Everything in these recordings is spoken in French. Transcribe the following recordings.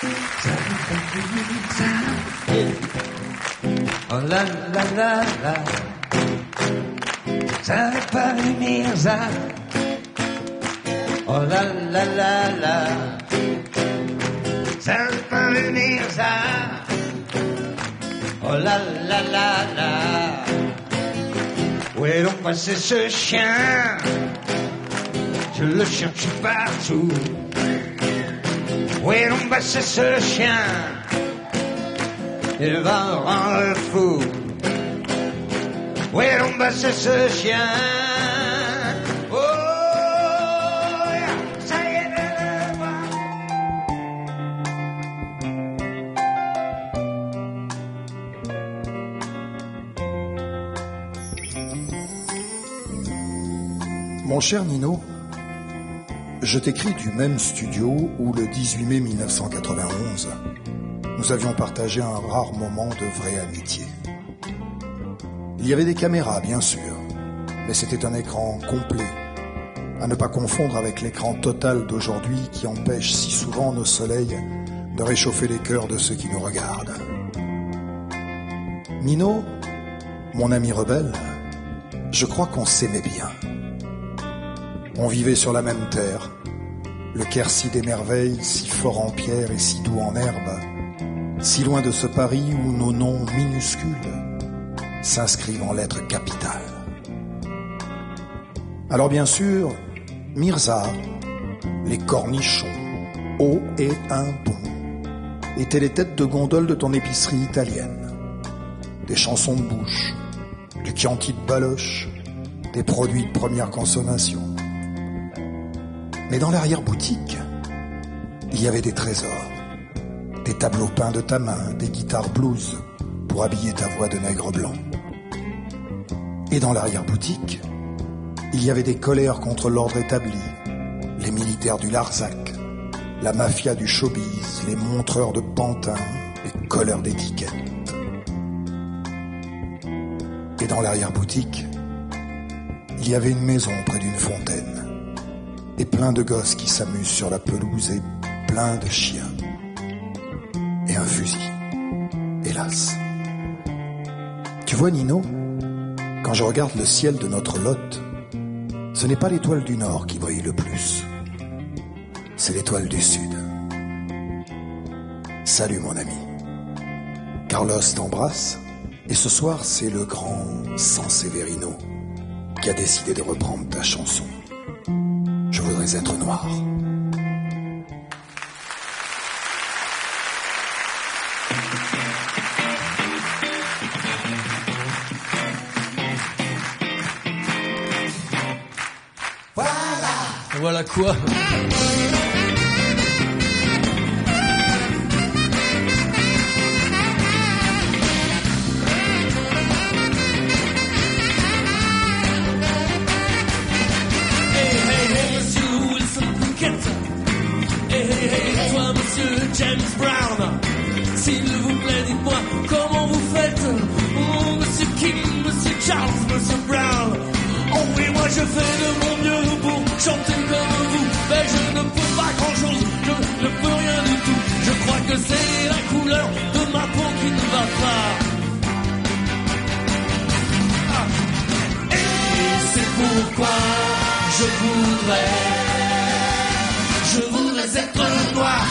Oh la la la la, ça Paris Mirza. Oh la la la la, ça Paris Mirza. Oh la la la la, où est donc passé ce chien? Je le cherche partout. Où est donc passé ce chien? Il va me rendre fou. Où est donc passé ce chien? Oh, ça y est de le voir. Mon cher Nino, je t'écris du même studio où le 18 mai 1991, nous avions partagé un rare moment de vraie amitié. Il y avait des caméras, bien sûr, mais c'était un écran complet, à ne pas confondre avec l'écran total d'aujourd'hui qui empêche si souvent nos soleils de réchauffer les cœurs de ceux qui nous regardent. Nino, mon ami rebelle, je crois qu'on s'aimait bien. On vivait sur la même terre, le Quercy des merveilles, si fort en pierre et si doux en herbe, si loin de ce Paris où nos noms minuscules s'inscrivent en lettres capitales. Alors bien sûr, Mirza, les cornichons, eau et un bon, étaient les têtes de gondole de ton épicerie italienne. Des chansons de bouche, du Chianti de baloche, des produits de première consommation. Mais dans l'arrière-boutique, il y avait des trésors. Des tableaux peints de ta main, des guitares blues pour habiller ta voix de nègre blanc. Et dans l'arrière-boutique, il y avait des colères contre l'ordre établi, les militaires du Larzac, la mafia du showbiz, les montreurs de pantins, les colleurs d'étiquettes. Et dans l'arrière-boutique, il y avait une maison près d'une fontaine, et plein de gosses qui s'amusent sur la pelouse et plein de chiens. Et un fusil, hélas. Tu vois, Nino, quand je regarde le ciel de notre Lot, ce n'est pas l'étoile du Nord qui brille le plus, c'est l'étoile du Sud. Salut mon ami. Carlos t'embrasse, et ce soir c'est le grand Sanseverino qui a décidé de reprendre ta chanson. Je voudrais être noir. Voilà quoi. James Brown, s'il vous plaît, dites-moi comment vous faites. Oh, Monsieur King, Monsieur Charles, Monsieur Brown. Oh oui, moi je fais de mon mieux pour chanter comme vous, mais je ne peux pas grand-chose, je ne peux rien du tout. Je crois que c'est la couleur de ma peau qui ne va pas. Ah. Et c'est pourquoi je voudrais être noir.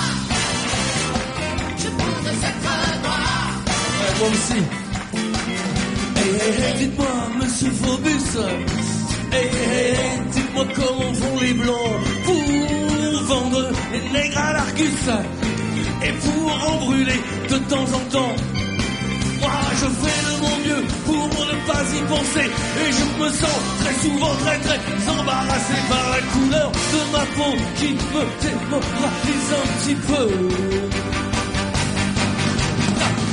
Moi aussi. Dites-moi, monsieur Phobus, dites-moi comment font les blancs pour vendre les nègres à l'Argus et pour en brûler de temps en temps. Moi, je fais de mon mieux pour ne pas y penser et je me sens très souvent très embarrassé par la couleur de ma peau qui me démoralise un petit peu.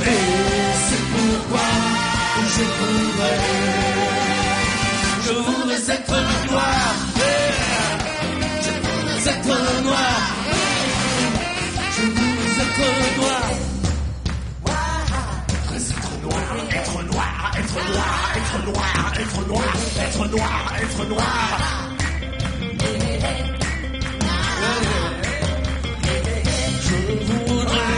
Et c'est pourquoi je voudrais être noir. Je voudrais être noir. Je voudrais être noir. Être noir, être noir, être noir, être noir, être noir, être noir. Je voudrais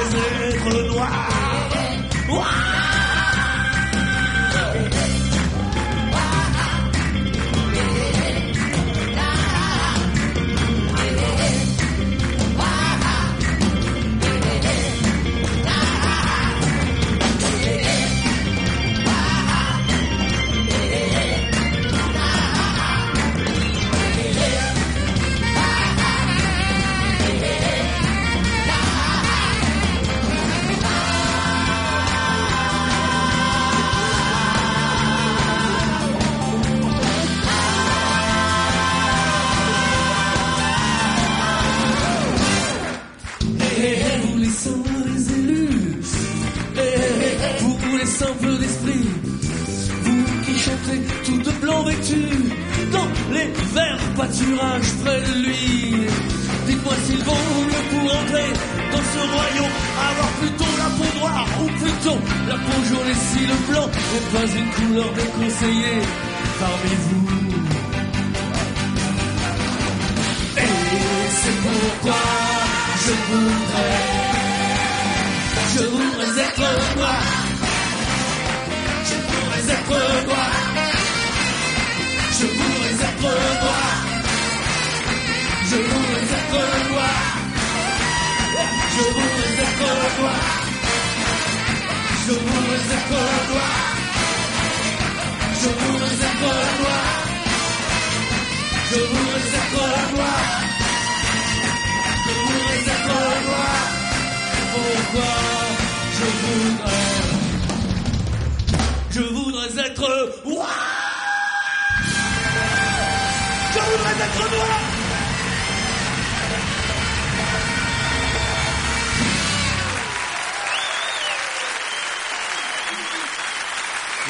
sont les élus. Et vous les simples d'esprit, vous qui chantez tout de blanc vêtu dans les verts pâturages près de lui. Dites-moi s'il vaut mieux pour entrer dans ce royaume avoir plutôt la peau noire ou plutôt la peau jaune. Et si le blanc n'est pas une couleur déconseillée parmi vous. Et c'est pourquoi je voudrais être noir. Je voudrais être noir. Je voudrais être noir. Je voudrais être noir. Je voudrais être noir. Je voudrais être noir. Je voudrais être noir. Je voudrais être noir. Je voudrais être noir. Pourquoi je voudrais être noir. Je voudrais être noir.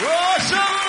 Oh,